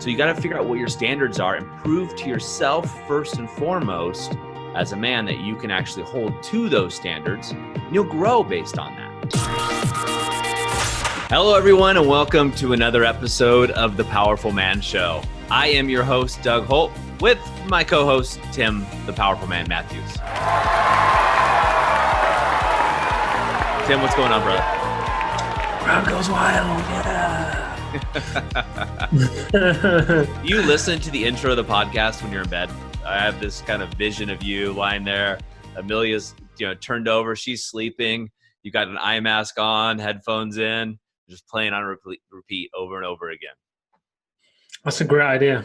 So you got to figure out what your standards are and prove to yourself first and foremost as a man that you can actually hold to those standards, and you'll grow based on that. Hello, everyone, and welcome to another episode of The Powerful Man Show. I am your host, Doug Holt, with my co-host, Tim, The Powerful Man Matthews. Tim, what's going on, brother? Crowd goes wild, yeah. You listen to the intro of the podcast when you're in bed. I have this kind of vision of you lying there. Amelia's, turned over. She's sleeping. You got an eye mask on, headphones in, just playing on repeat over and over again. That's a great idea.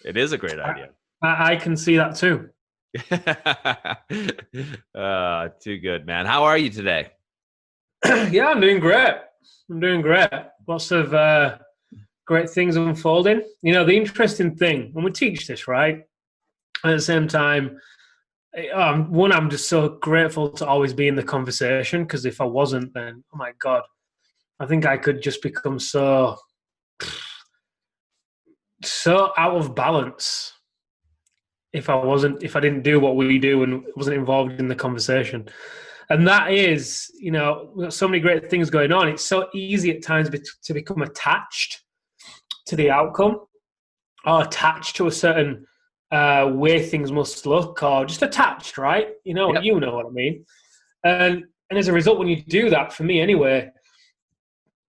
It is a great idea. I can see that too. Too good, man. How are you today? Yeah, I'm doing great. Lots of great things unfolding. The interesting thing, when we teach this, right? At the same time, I'm just so grateful to always be in the conversation, because if I wasn't, then, oh my God, I think I could just become so out of balance if I didn't do what we do and wasn't involved in the conversation. And that is, we've got so many great things going on. It's so easy at times to become attached to the outcome, or attached to a certain way things must look, or just attached, right? Yep. You know what I mean. And as a result, when you do that, for me anyway,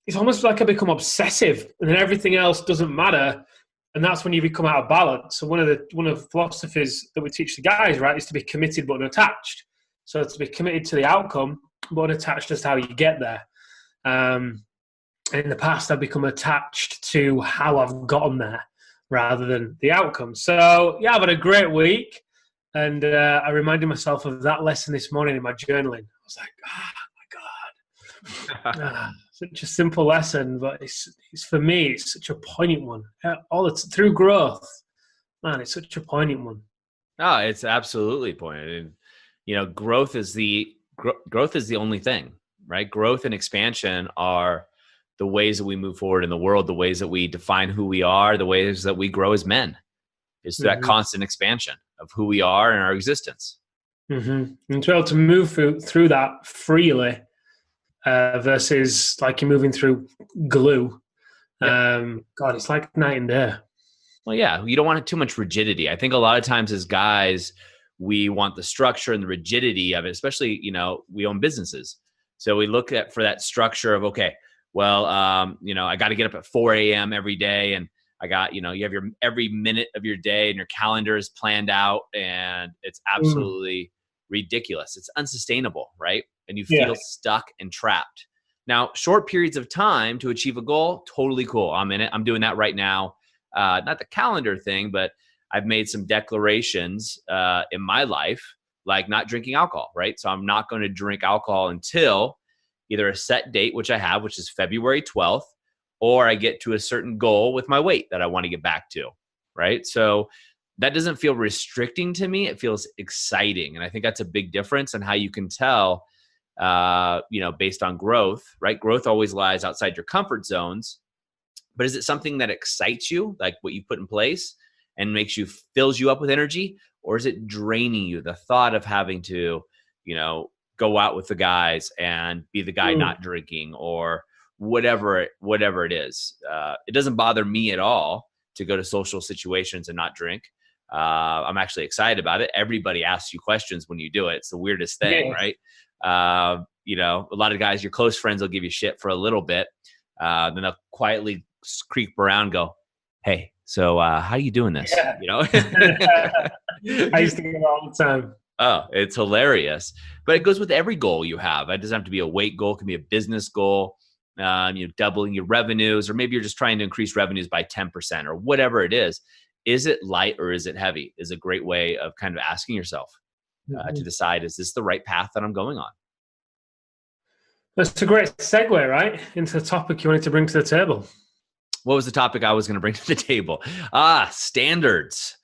it's almost like I become obsessive, and then everything else doesn't matter. And that's when you become out of balance. So one of the philosophies that we teach the guys, right, is to be committed but unattached. So to be committed to the outcome, but unattached as to how you get there. And in the past, I've become attached to how I've gotten there rather than the outcome. So yeah, I've had a great week. And I reminded myself of that lesson this morning in my journaling. I was like, oh my God. Such a simple lesson, but it's for me, it's such a poignant one. Through growth, man, it's such a poignant one. Oh, it's absolutely poignant. And, growth is the only thing, right? Growth and expansion are the ways that we move forward in the world, the ways that we define who we are, the ways that we grow as men. It's that constant expansion of who we are and our existence. Mm-hmm. And to be able to move through that freely versus like you're moving through glue. God, it's like night and day. Well, yeah, you don't want too much rigidity. I think a lot of times as guys, we want the structure and the rigidity of it, especially, we own businesses. So we look for that structure of, okay, well, I got to get up at 4 a.m. every day. And I got, you have your every minute of your day and your calendar is planned out, and it's absolutely ridiculous. It's unsustainable, right? And you feel stuck and trapped. Now, short periods of time to achieve a goal, totally cool. I'm in it. I'm doing that right now. Not the calendar thing, but I've made some declarations in my life, like not drinking alcohol, right? So I'm not going to drink alcohol until either a set date, which I have, which is February 12th, or I get to a certain goal with my weight that I want to get back to, right? So that doesn't feel restricting to me. It feels exciting. And I think that's a big difference in how you can tell, based on growth, right? Growth always lies outside your comfort zones. But is it something that excites you, like what you put in place and fills you up with energy? Or is it draining you? The thought of having to, go out with the guys and be the guy not drinking, or whatever it is. It doesn't bother me at all to go to social situations and not drink. I'm actually excited about it. Everybody asks you questions when you do it. It's the weirdest thing, right? A lot of guys, your close friends will give you shit for a little bit. Then they'll quietly creep around and go, hey, so how are you doing this? I used to do it all the time. Oh, it's hilarious. But it goes with every goal you have. It doesn't have to be a weight goal. It can be a business goal, doubling your revenues, or maybe you're just trying to increase revenues by 10% or whatever it is. Is it light or is it heavy? Is a great way of kind of asking yourself to decide, is this the right path that I'm going on? That's a great segue, right, into the topic you wanted to bring to the table. What was the topic I was going to bring to the table? Standards.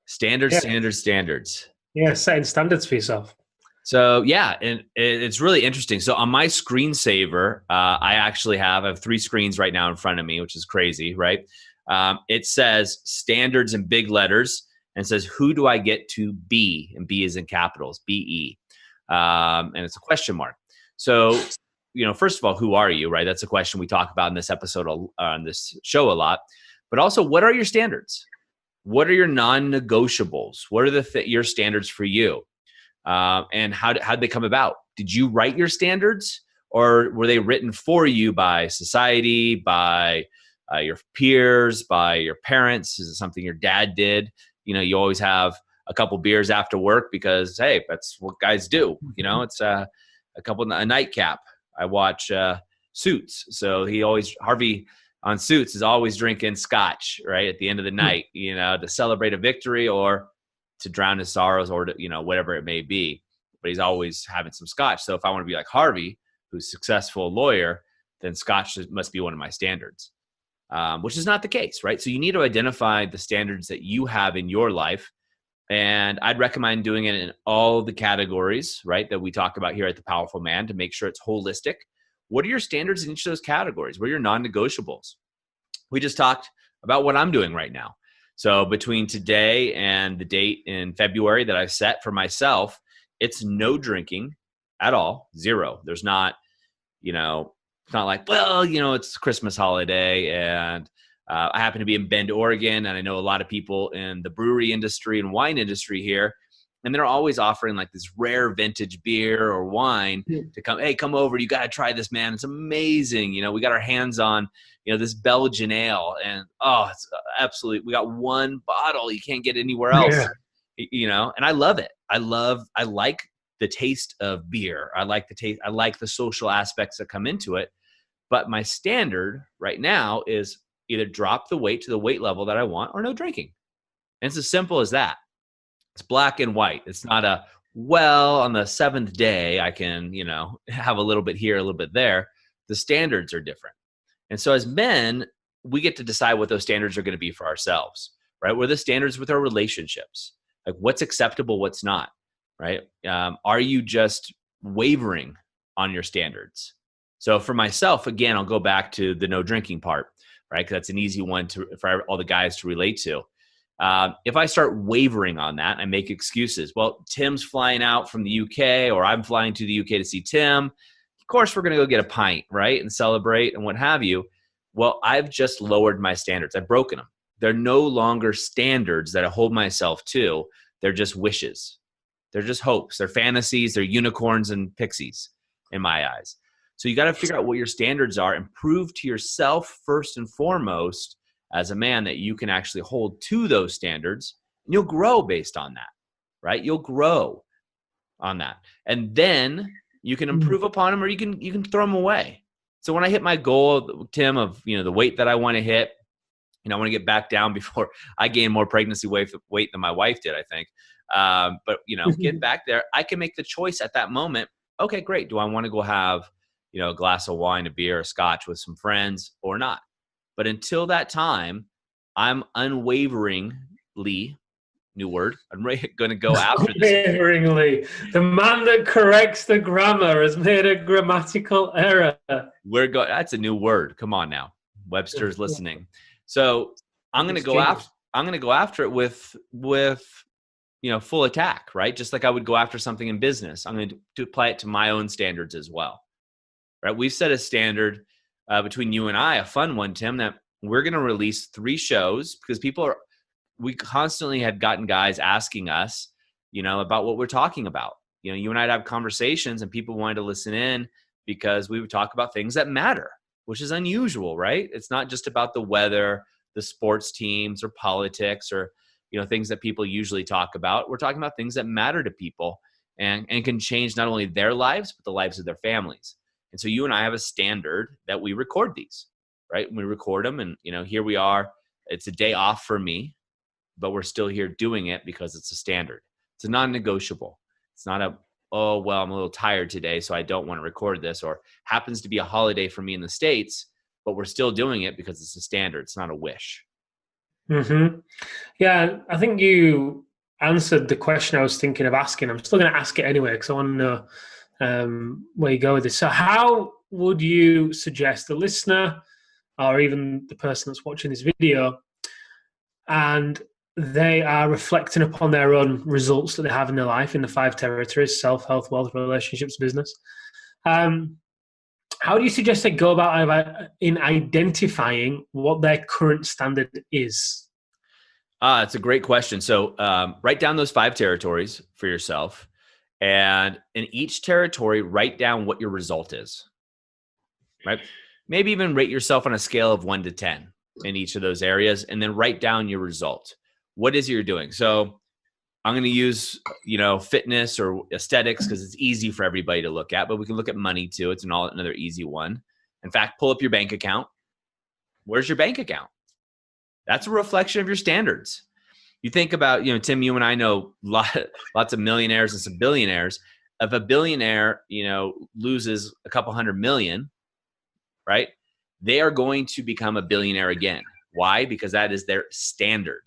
Standards. Yeah, setting standards for yourself. So yeah, and it's really interesting. So on my screensaver, I have 3 screens right now in front of me, which is crazy, right? It says standards in big letters and says, who do I get to be? And B is in capitals, B-E. And it's a question mark. So, first of all, who are you, right? That's a question we talk about in this episode, on this show a lot. But also, what are your standards? What are your non-negotiables? What are your standards for you? And how'd they come about? Did you write your standards, or were they written for you by society, by your peers, by your parents? Is it something your dad did? You always have a couple beers after work because, hey, that's what guys do. It's a nightcap. I watch Suits. So Harvey on Suits is always drinking scotch, right? At the end of the night, to celebrate a victory or to drown his sorrows or to, whatever it may be. But he's always having some scotch. So if I want to be like Harvey, who's a successful lawyer, then scotch must be one of my standards, which is not the case, right? So you need to identify the standards that you have in your life. And I'd recommend doing it in all the categories, right, that we talk about here at The Powerful Man to make sure it's holistic. What are your standards in each of those categories? What are your non-negotiables? We just talked about what I'm doing right now. So between today and the date in February that I've set for myself, it's no drinking at all, zero. There's not, it's not like, it's Christmas holiday and I happen to be in Bend, Oregon, and I know a lot of people in the brewery industry and wine industry here, and they're always offering like this rare vintage beer or wine to come over. You got to try this, man. It's amazing. We got our hands on, this Belgian ale, and it's absolutely, we got one bottle. You can't get anywhere else, and I love it. I like the taste of beer. I like the social aspects that come into it. But my standard right now is either drop the weight to the weight level that I want or no drinking. And it's as simple as that. It's black and white. It's not on the seventh day, I can, have a little bit here, a little bit there. The standards are different. And so as men, we get to decide what those standards are going to be for ourselves, right? What are the standards with our relationships? Like what's acceptable, what's not, right? Are you just wavering on your standards? So for myself, again, I'll go back to the no drinking part, right? Because that's an easy one for all the guys to relate to. If I start wavering on that, I make excuses. Well, Tim's flying out from the UK, or I'm flying to the UK to see Tim. Of course, we're going to go get a pint, right? And celebrate and what have you. Well, I've just lowered my standards. I've broken them. They're no longer standards that I hold myself to. They're just wishes. They're just hopes. They're fantasies. They're unicorns and pixies in my eyes. So you got to figure out what your standards are and prove to yourself first and foremost as a man that you can actually hold to those standards, and you'll grow based on that, right? You'll grow on that. And then you can improve upon them, or you can throw them away. So when I hit my goal, Tim, of, the weight that I want to hit, I want to get back down before I gain more pregnancy weight than my wife did, I think. But get back there. I can make the choice at that moment. Okay, great. Do I want to go have, a glass of wine, a beer, a scotch with some friends or not? But until that time, I'm unwaveringly, new word, I'm going to go after this. Unwaveringly. The man that corrects the grammar has made a grammatical error. That's a new word. Come on now. Webster's listening. So I'm going to go after it with full attack, right? Just like I would go after something in business. I'm going to apply it to my own standards as well. Right? We've set a standard between you and I, a fun one, Tim, that we're going to release 3 shows because we constantly had gotten guys asking us, about what we're talking about. You and I'd have conversations and people wanted to listen in because we would talk about things that matter, which is unusual, right? It's not just about the weather, the sports teams, or politics, or, things that people usually talk about. We're talking about things that matter to people and can change not only their lives, but the lives of their families. And so you and I have a standard that we record these, right? We record them, and, here we are. It's a day off for me, but we're still here doing it because it's a standard. It's a non-negotiable. It's not I'm a little tired today, so I don't want to record this, or happens to be a holiday for me in the States, but we're still doing it because it's a standard. It's not a wish. Mm-hmm. Yeah, I think you answered the question I was thinking of asking. I'm still going to ask it anyway because I want to know where you go with this. So how would you suggest the listener or even the person that's watching this video, and they are reflecting upon their own results that they have in their life in the 5 territories: self, health, wealth, relationships, business. How do you suggest they go about in identifying what their current standard is? It's a great question. So write down those 5 territories for yourself. And in each territory, write down what your result is, right? Maybe even rate yourself on a scale of 1 to 10 in each of those areas, and then write down your result. What is it you're doing? So I'm going to use, fitness or aesthetics because it's easy for everybody to look at, but we can look at money too. It's another easy one. In fact, pull up your bank account. Where's your bank account? That's a reflection of your standards. You think about, Tim, you and I know lots of millionaires and some billionaires. If a billionaire, loses a couple $100 million, right? They are going to become a billionaire again. Why? Because that is their standard,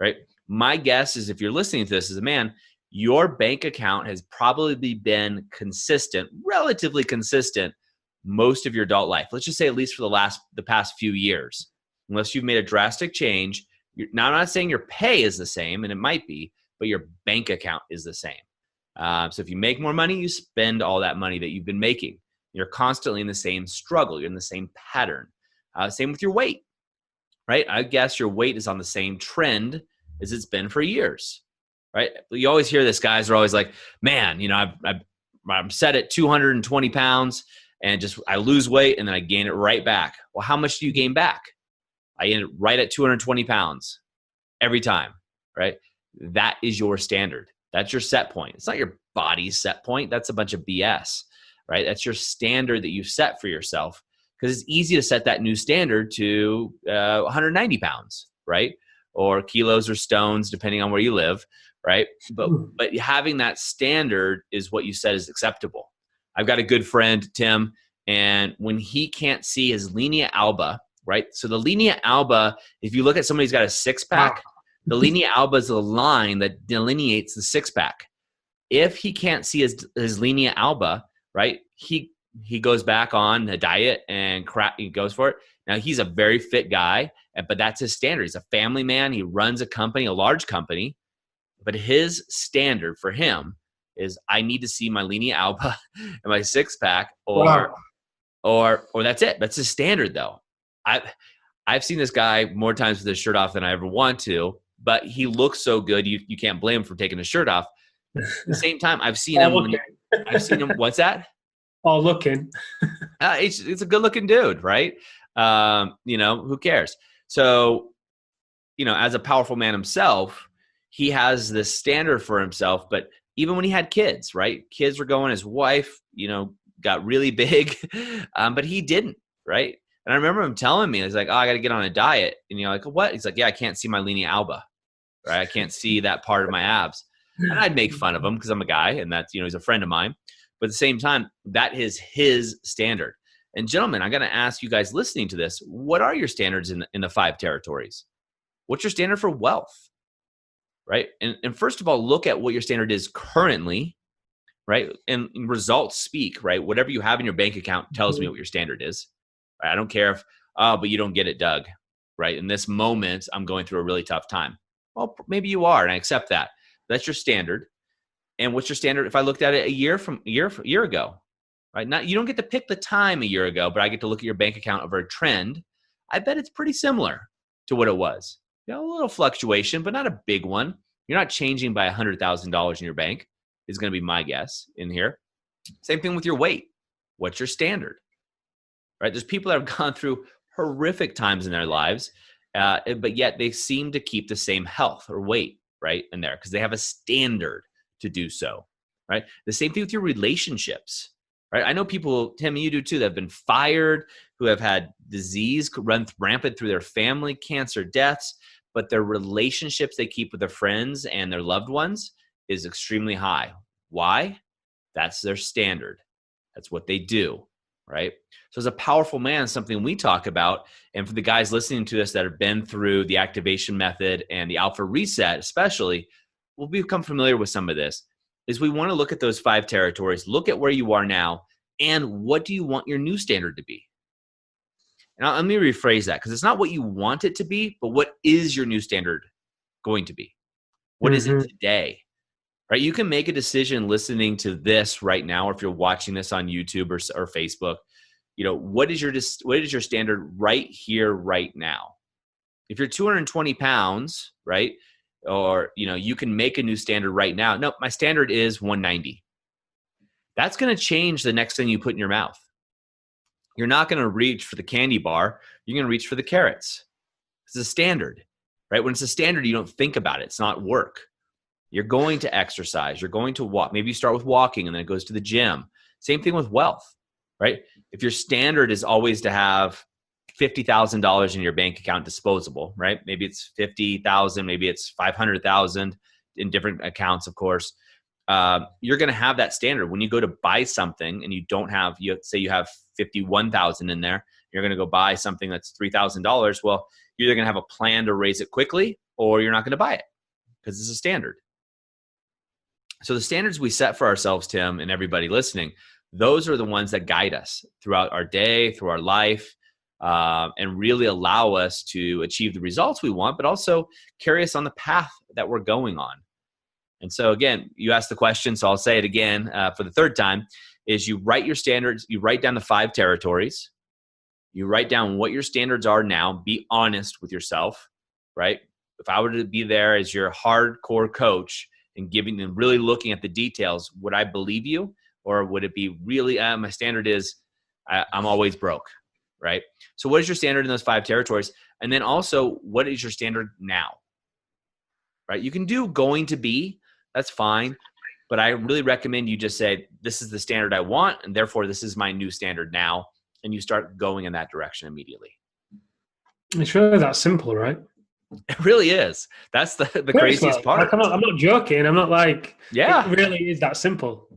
right? My guess is if you're listening to this as a man, your bank account has probably been consistent, relatively consistent, most of your adult life. Let's just say at least for the past few years, unless you've made a drastic change. Now, I'm not saying your pay is the same, and it might be, but your bank account is the same. So if you make more money, you spend all that money that you've been making. You're constantly in the same struggle. You're in the same pattern. Same with your weight, right? I guess your weight is on the same trend as it's been for years, right? You always hear this, guys are always like, man, I'm set at 220 pounds and I lose weight and then I gain it right back. Well, how much do you gain back? I end right at 220 pounds every time, right? That is your standard. That's your set point. It's not your body's set point. That's a bunch of BS, right? That's your standard that you've set for yourself, because it's easy to set that new standard to 190 pounds, right? Or kilos or stones, depending on where you live, right? But having that standard is what you said is acceptable. I've got a good friend, Tim, and when he can't see his linea alba, right? So the linea alba, if you look at somebody who's got a 6-pack, the linea alba is the line that delineates the 6-pack. If he can't see his linea alba, right, he goes back on a diet and he goes for it. Now, he's a very fit guy, but that's his standard. He's a family man. He runs a company, a large company, but his standard for him is I need to see my linea alba and my 6-pack or that's it. That's his standard, though. I've seen this guy more times with his shirt off than I ever want to, but he looks so good. You can't blame him for taking his shirt off. At the same time, I've seen him. What's that? Oh, looking. It's a good looking dude, right? Who cares? So, as a powerful man himself, he has this standard for himself. But even when he had kids, right? Kids were going, his wife, got really big, but he didn't, right? And I remember him telling me, he's like, oh, I got to get on a diet. And you're like, what? He's like, yeah, I can't see my linea alba, right? I can't see that part of my abs. And I'd make fun of him because I'm a guy and that's, he's a friend of mine. But at the same time, that is his standard. And gentlemen, I'm going to ask you guys listening to this, what are your standards in the 5 territories? What's your standard for wealth, right? And first of all, look at what your standard is currently, right? And results speak, right? Whatever you have in your bank account tells me what your standard is. I don't care if, but you don't get it, Doug, right? In this moment, I'm going through a really tough time. Well, maybe you are, and I accept that. That's your standard. And what's your standard if I looked at it a year ago, right? You don't get to pick the time a year ago, but I get to look at your bank account over a trend. I bet it's pretty similar to what it was. A little fluctuation, but not a big one. You're not changing by $100,000 in your bank is going to be my guess in here. Same thing with your weight. What's your standard? Right? There's people that have gone through horrific times in their lives, but yet they seem to keep the same health or weight, right, in there because they have a standard to do so, right? The same thing with your relationships, right? I know people, Tim, you do too, that have been fired, who have had disease run rampant through their family, cancer, deaths, but their relationships they keep with their friends and their loved ones is extremely high. Why? That's their standard. That's what they do. Right? So as a powerful man, something we talk about, and for the guys listening to us that have been through the activation method and the alpha reset, especially, we'll become familiar with some of this, is we want to look at those 5 territories, look at where you are now, and what do you want your new standard to be? And let me rephrase that, because it's not what you want it to be, but what is your new standard going to be? What is it today? Right? You can make a decision listening to this right now, or if you're watching this on YouTube or Facebook, what is your standard right here, right now? If you're 220 pounds, right? Or, you can make a new standard right now. No, my standard is 190. That's going to change the next thing you put in your mouth. You're not going to reach for the candy bar. You're going to reach for the carrots. It's a standard, right? When it's a standard, you don't think about it. It's not work. You're going to exercise. You're going to walk. Maybe you start with walking and then it goes to the gym. Same thing with wealth, right? If your standard is always to have $50,000 in your bank account disposable, right? Maybe it's 50,000, maybe it's 500,000 in different accounts, of course. You're going to have that standard. When you go to buy something and say you have 51,000 in there, you're going to go buy something that's $3,000. Well, you're either going to have a plan to raise it quickly, or you're not going to buy it because it's a standard. So the standards we set for ourselves, Tim, and everybody listening, those are the ones that guide us throughout our day, through our life, and really allow us to achieve the results we want, but also carry us on the path that we're going on. And so again, you asked the question, so I'll say it again for the third time, is you write your standards, you write down the 5 territories, you write down what your standards are now, be honest with yourself, right? If I were to be there as your hardcore coach and giving and really looking at the details, would I believe you? Or would it be really, my standard is I'm always broke, right? So what is your standard in those 5 territories? And then also, what is your standard now, right? You can do going to be, that's fine. But I really recommend you just say, this is the standard I want, and therefore this is my new standard now. And you start going in that direction immediately. It's really that simple, right? It really is. That's the craziest part. Like, I'm not joking. I'm not like, yeah, it really is that simple.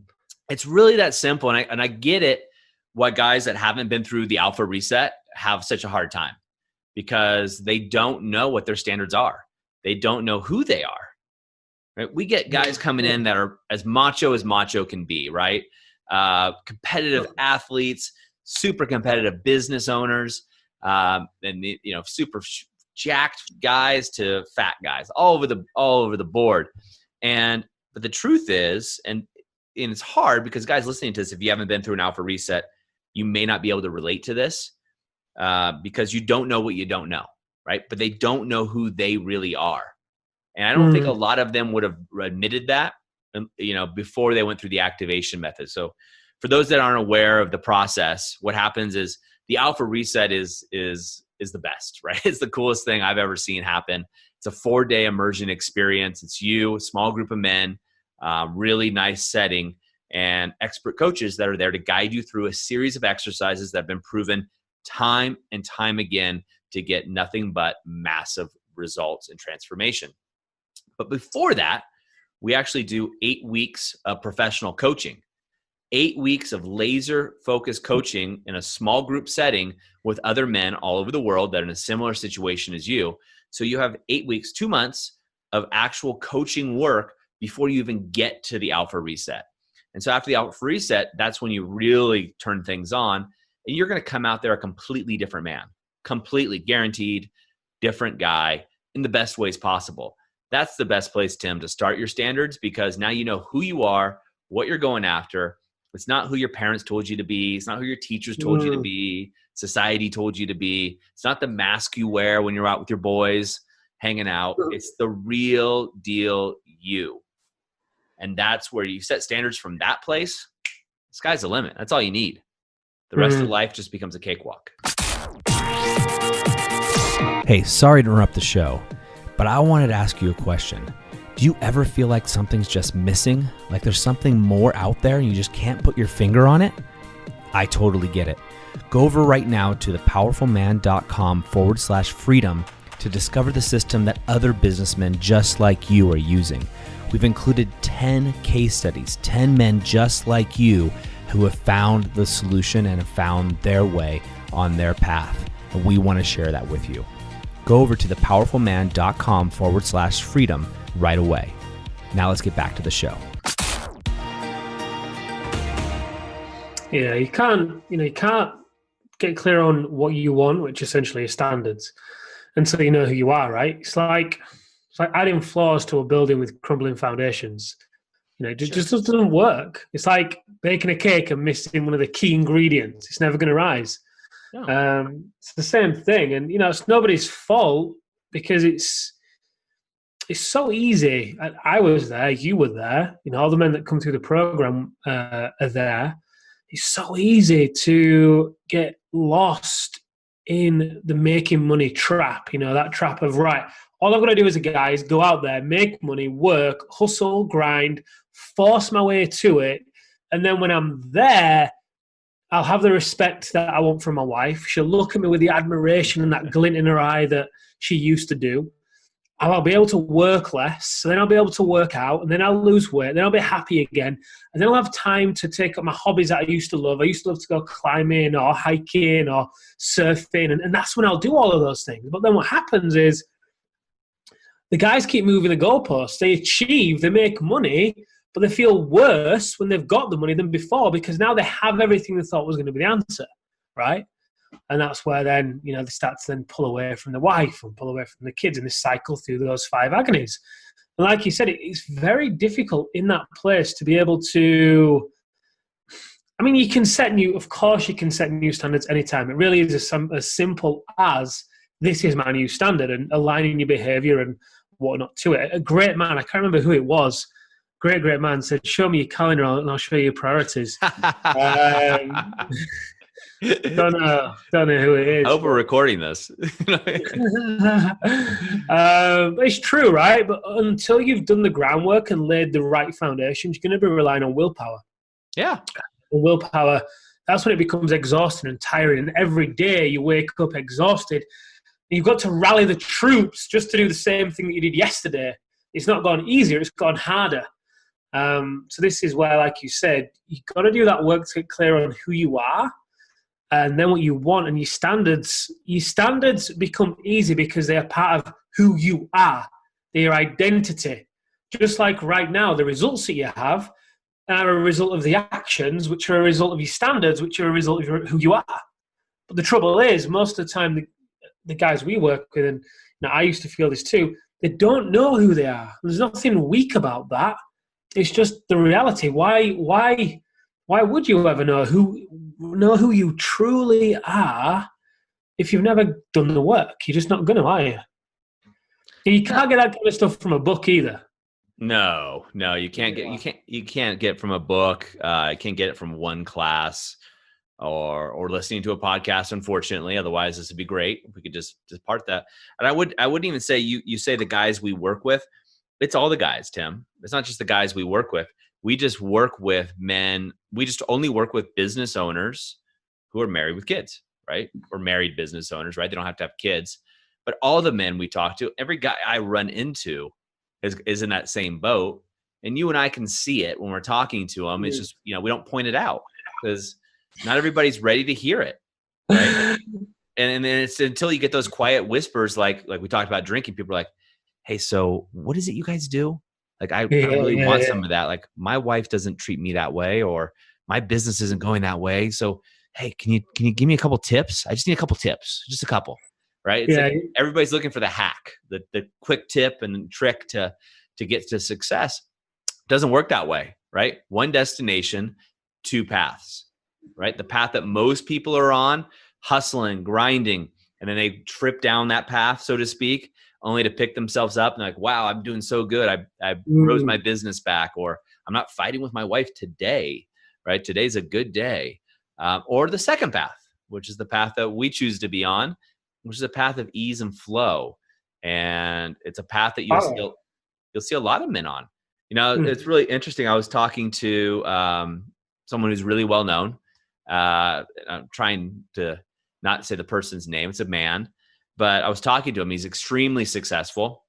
It's really that simple. And I get it why guys that haven't been through the alpha reset have such a hard time, because they don't know what their standards are. They don't know who they are. Right? We get guys coming in that are as macho can be, right? Competitive athletes, super competitive business owners, and super jacked guys to fat guys, all over the board. But the truth is, and it's hard because guys listening to this, if you haven't been through an alpha reset, you may not be able to relate to this because you don't know what you don't know, right? But they don't know who they really are. And I don't think a lot of them would have admitted that, before they went through the activation method. So for those that aren't aware of the process, what happens is the alpha reset is the best, right? It's the coolest thing I've ever seen happen. It's a 4-day immersion experience. It's you, a small group of men, really nice setting, and expert coaches that are there to guide you through a series of exercises that have been proven time and time again to get nothing but massive results and transformation. But before that, we actually do 8 weeks of professional coaching, 8 weeks of laser focused coaching in a small group setting with other men all over the world that are in a similar situation as you. So you have 8 weeks, 2 months of actual coaching work before you even get to the alpha reset. And so after the alpha reset, that's when you really turn things on, and you're going to come out there a completely different man, completely guaranteed different guy in the best ways possible. That's the best place, Tim, to start your standards, because now you know who you are, what you're going after. It's not who your parents told you to be. It's not who your teachers told you to be. Society told you to be. It's not the mask you wear when you're out with your boys hanging out. It's the real deal you. And that's where you set standards from that place. The sky's the limit. That's all you need. The rest of life just becomes a cakewalk. Hey, sorry to interrupt the show, but I wanted to ask you a question. Do you ever feel like something's just missing? Like there's something more out there and you just can't put your finger on it? I totally get it. Go over right now to thepowerfulman.com/freedom to discover the system that other businessmen just like you are using. We've included 10 case studies, 10 men just like you who have found the solution and have found their way on their path. And we want to share that with you. Go over to thepowerfulman.com/freedom right away. Now let's get back to the show. Yeah, you can't get clear on what you want, which essentially is standards, until you know who you are, right? It's like adding floors to a building with crumbling foundations. It just doesn't work. It's like baking a cake and missing one of the key ingredients. It's never going to rise. No. It's the same thing. And, it's nobody's fault because it's so easy. I was there. You were there. All the men that come through the program are there. It's so easy to get lost in the making money trap, that trap of, right, all I've got to do as a guy is go out there, make money, work, hustle, grind, force my way to it. And then when I'm there, I'll have the respect that I want from my wife. She'll look at me with the admiration and that glint in her eye that she used to do. I'll be able to work less, so then I'll be able to work out, and then I'll lose weight, then I'll be happy again, and then I'll have time to take up my hobbies that I used to love. I used to love to go climbing or hiking or surfing, and that's when I'll do all of those things. But then what happens is the guys keep moving the goalposts. They achieve, they make money, but they feel worse when they've got the money than before because now they have everything they thought was going to be the answer, right? And that's where then, they start to then pull away from the wife and pull away from the kids in this cycle through those 5 agonies. And like you said, it's very difficult in that place to be able to, you can set new standards anytime. It really is as simple as this is my new standard and aligning your behavior and whatnot to it. A great man, I can't remember who it was, great man said, show me your calendar and I'll show you your priorities. Don't know who it is. I hope we're recording this. It's true, right? But until you've done the groundwork and laid the right foundations, you're going to be relying on willpower. Yeah. And willpower, that's when it becomes exhausting and tiring. And every day you wake up exhausted. And you've got to rally the troops just to do the same thing that you did yesterday. It's not gone easier, it's gone harder. So this is where, like you said, you've got to do that work to get clear on who you are. And then what you want and your standards become easy because they are part of who you are. They're your identity. Just like right now, the results that you have are a result of the actions, which are a result of your standards, which are a result of who you are. But the trouble is, most of the time, the guys we work with, and I used to feel this too, they don't know who they are. There's nothing weak about that. It's just the reality. Why would you ever know who you truly are if you've never done the work? You're just not going to, are you? You can't get that kind of stuff from a book either. No, you can't get it from a book. You can't get it from one class or listening to a podcast, unfortunately. Otherwise, this would be great if we could just part that. And I wouldn't even say you say the guys we work with. It's all the guys, Tim. It's not just the guys we work with. We just work with men. We just only work with business owners who are married with kids, right? Or married business owners, right? They don't have to have kids. But all the men we talk to, every guy I run into is in that same boat. And you and I can see it when we're talking to them. It's just, we don't point it out because not everybody's ready to hear it, right? and then it's until you get those quiet whispers like we talked about drinking, people are like, hey, so what is it you guys do? Like, I really want some of that. Like, my wife doesn't treat me that way, or my business isn't going that way. So, hey, can you give me a couple tips? I just need a couple tips, just a couple, right? It's like everybody's looking for the hack, the quick tip and trick to get to success. It doesn't work that way, right? One destination, 2 paths, right? The path that most people are on, hustling, grinding, and then they trip down that path, so to speak, only to pick themselves up and like, wow, I'm doing so good. I rose my business back, or I'm not fighting with my wife today, right? Today's a good day. Or the second path, which is the path that we choose to be on, which is a path of ease and flow. And it's a path that you'll see a lot of men on. It's really interesting. I was talking to someone who's really well known. I'm trying to not say the person's name. It's a man. But I was talking to him. He's extremely successful,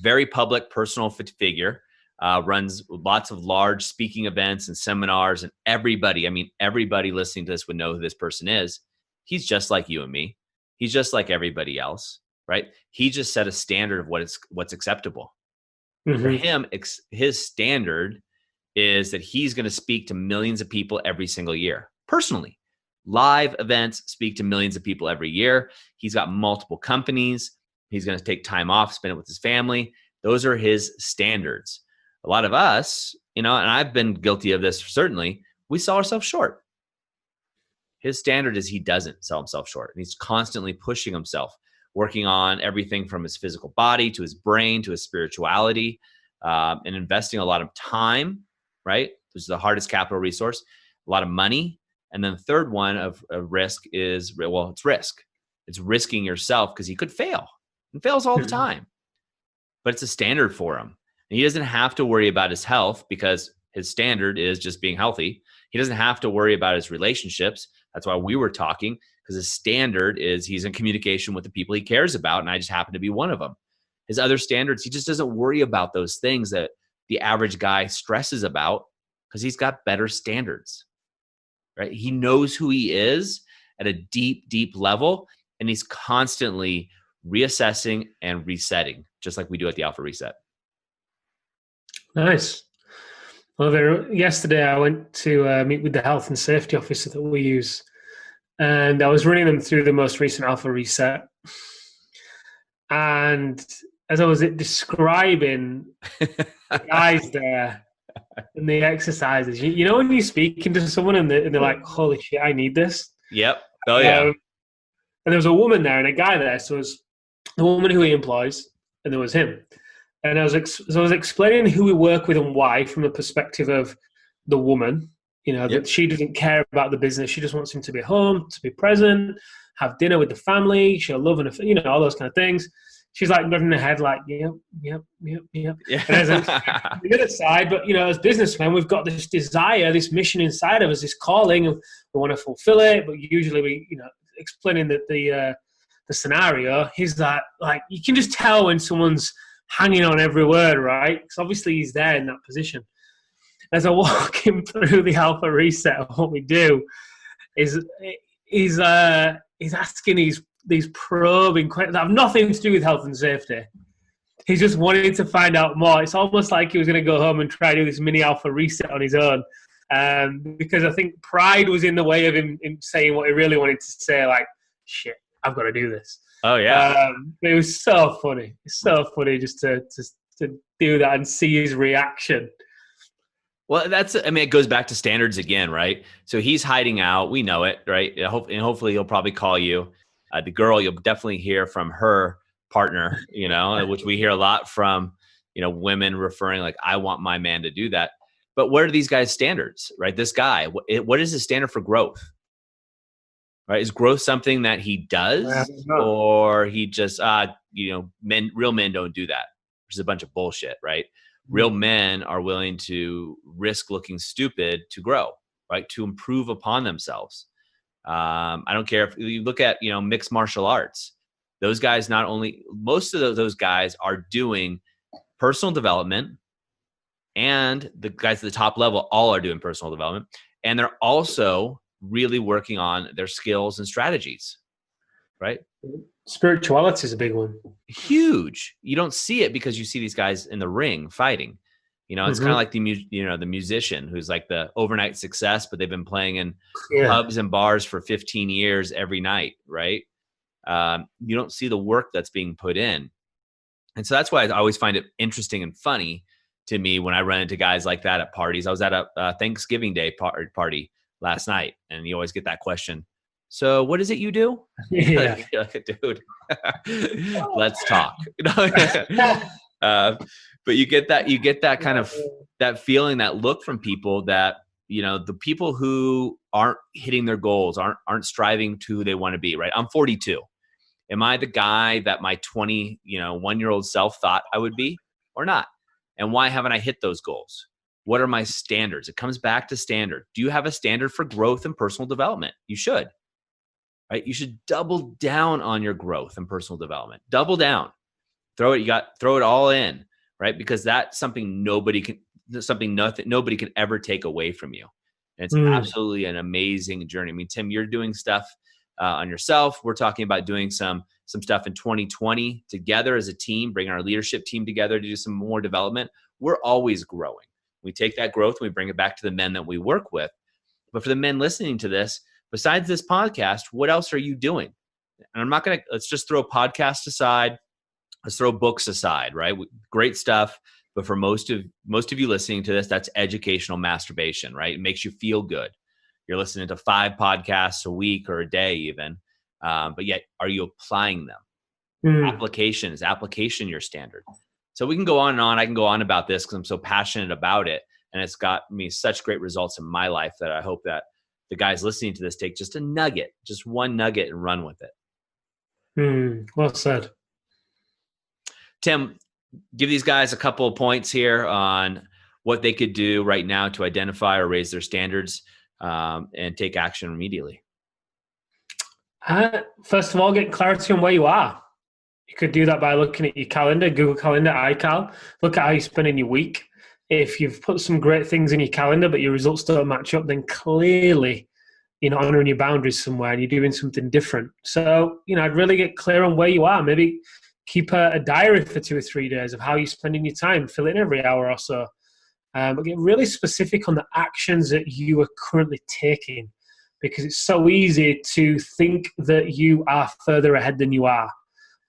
very public, personal figure, runs lots of large speaking events and seminars, and everybody listening to this would know who this person is. He's just like you and me. He's just like everybody else, right? He just set a standard of what's acceptable. Mm-hmm. For him, his standard is that he's going to speak to millions of people every single year, personally. live events, speak to millions of people every year. He's got multiple companies. He's going to take time off, spend it with his family. Those are his standards. A lot of us, and I've been guilty of this, certainly, we sell ourselves short. His standard is he doesn't sell himself short. And he's constantly pushing himself, working on everything from his physical body to his brain to his spirituality, and investing a lot of time, right? Which is the hardest capital resource, a lot of money. And then the third one of risk is, well, it's risk. It's risking yourself because he could fail and fails all the time. But it's a standard for him. And he doesn't have to worry about his health because his standard is just being healthy. He doesn't have to worry about his relationships. That's why we were talking, because his standard is he's in communication with the people he cares about, and I just happen to be one of them. His other standards, he just doesn't worry about those things that the average guy stresses about because he's got better standards, right? He knows who he is at a deep, deep level, and he's constantly reassessing and resetting, just like we do at the Alpha Reset. Nice. Well, yesterday I went to meet with the health and safety officer that we use, and I was running them through the most recent Alpha Reset. And as I was describing the guys there and the exercises, you know when you're speaking to someone and they're like, holy shit, I need this? Yep. Oh, yeah. And there was a woman there and a guy there. So it was the woman who he employs, and there was him. And I was explaining who we work with and why from the perspective of the woman, that she doesn't care about the business. She just wants him to be home, to be present, have dinner with the family, show love and, all those kind of things. She's like nodding her head like, yep. Yeah. And as on the other side, but, as businessmen, we've got this desire, this mission inside of us, this calling, and we want to fulfill it. But usually we, explaining the scenario, he's like, you can just tell when someone's hanging on every word, right? Because obviously he's there in that position. As I walk him through the Alpha Reset, what we do is he's asking these probing questions that have nothing to do with health and safety. He's just wanting to find out more. It's almost like he was going to go home and try to do this mini Alpha Reset on his own, because I think pride was in the way of him saying what he really wanted to say, like, shit, I've got to do this. Oh, yeah. It was so funny. It's so funny just to do that and see his reaction. Well, it goes back to standards again, right? So he's hiding out. We know it, right? And hopefully he'll probably call you. The girl, you'll definitely hear from her partner, which we hear a lot from, women referring like, I want my man to do that. But what are these guys' standards, right? This guy, what is his standard for growth? Right? Is growth something that he does, or he just, real men don't do that, which is a bunch of bullshit, right? Real men are willing to risk looking stupid to grow, right? To improve upon themselves. I don't care if you look at, mixed martial arts. Those guys, most of those guys are doing personal development, and the guys at the top level all are doing personal development. And they're also really working on their skills and strategies, right? Spirituality is a big one. Huge. You don't see it because you see these guys in the ring fighting. It's kind of like the musician who's like the overnight success, but they've been playing in pubs and bars for 15 years every night, right? You don't see the work that's being put in. And so that's why I always find it interesting and funny to me when I run into guys like that at parties. I was at a Thanksgiving Day party last night, and you always get that question. So what is it you do? Yeah. Dude, let's talk. But you get that kind of that feeling, that look from people that, the people who aren't hitting their goals, aren't striving to who they want to be, right? I'm 42. Am I the guy that my 1-year-old self thought I would be or not? And why haven't I hit those goals? What are my standards? It comes back to standard. Do you have a standard for growth and personal development? You should, right? You should double down on your growth and personal development. Double down. Throw it all in, right? Because that's something nobody can ever take away from you. And it's absolutely an amazing journey. I mean, Tim, you're doing stuff on yourself. We're talking about doing some stuff in 2020 together as a team, bringing our leadership team together to do some more development. We're always growing. We take that growth and we bring it back to the men that we work with. But for the men listening to this, besides this podcast, what else are you doing? And I'm not going to, let's just throw podcasts aside. Let's throw books aside, right? Great stuff. But for most of you listening to this, that's educational masturbation, right? It makes you feel good. You're listening to 5 podcasts a week or a day even. But yet, are you applying them? Is application your standard? So we can go on and on. I can go on about this because I'm so passionate about it. And it's got me such great results in my life that I hope that the guys listening to this take just one nugget and run with it. Well said. Tim, give these guys a couple of points here on what they could do right now to identify or raise their standards and take action immediately. First of all, get clarity on where you are. You could do that by looking at your calendar, Google Calendar, iCal. Look at how you're spending your week. If you've put some great things in your calendar, but your results don't match up, then clearly you're not honoring your boundaries somewhere and you're doing something different. So, I'd really get clear on where you are. Maybe keep a diary for 2 or 3 days of how you're spending your time. Fill in every hour or so. But get really specific on the actions that you are currently taking, because it's so easy to think that you are further ahead than you are,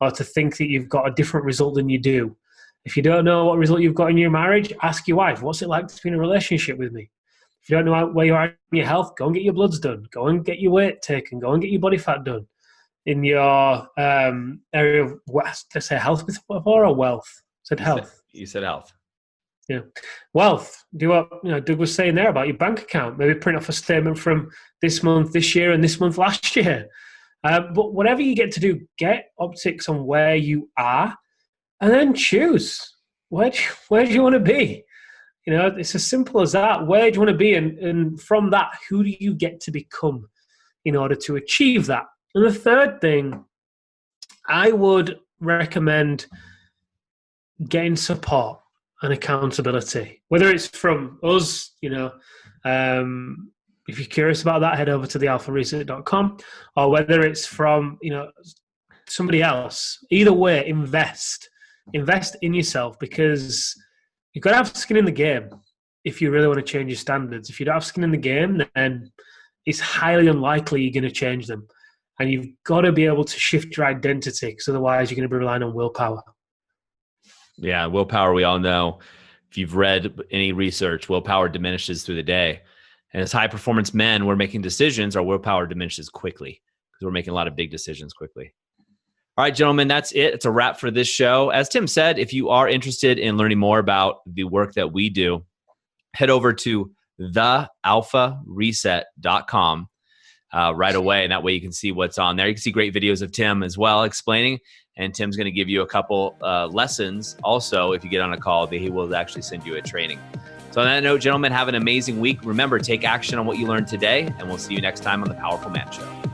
or to think that you've got a different result than you do. If you don't know what result you've got in your marriage, ask your wife, what's it like to be in a relationship with me? If you don't know where you are in your health, go and get your bloods done. Go and get your weight taken. Go and get your body fat done. In your area of, let's say health before, or wealth? Said health. You said health. Yeah. Wealth. Do what Doug was saying there about your bank account. Maybe print off a statement from this month, this year, and this month last year. But whatever you get to do, get optics on where you are, and then choose. Where do you want to be? It's as simple as that. Where do you want to be? And from that, who do you get to become in order to achieve that? And the third thing, I would recommend getting support and accountability, whether it's from us, if you're curious about that, head over to thealpharesearch.com, or whether it's from, somebody else. Either way, invest in yourself, because you've got to have skin in the game if you really want to change your standards. If you don't have skin in the game, then it's highly unlikely you're going to change them. And you've got to be able to shift your identity, because otherwise you're going to be relying on willpower. Yeah, willpower, we all know. If you've read any research, willpower diminishes through the day. And as high-performance men, we're making decisions, our willpower diminishes quickly because we're making a lot of big decisions quickly. All right, gentlemen, that's it. It's a wrap for this show. As Tim said, if you are interested in learning more about the work that we do, head over to thealphareset.com right away. And that way you can see what's on there. You can see great videos of Tim as well explaining. And Tim's going to give you a couple lessons. Also, if you get on a call, he will actually send you a training. So on that note, gentlemen, have an amazing week. Remember, take action on what you learned today, and we'll see you next time on The Powerful Man Show.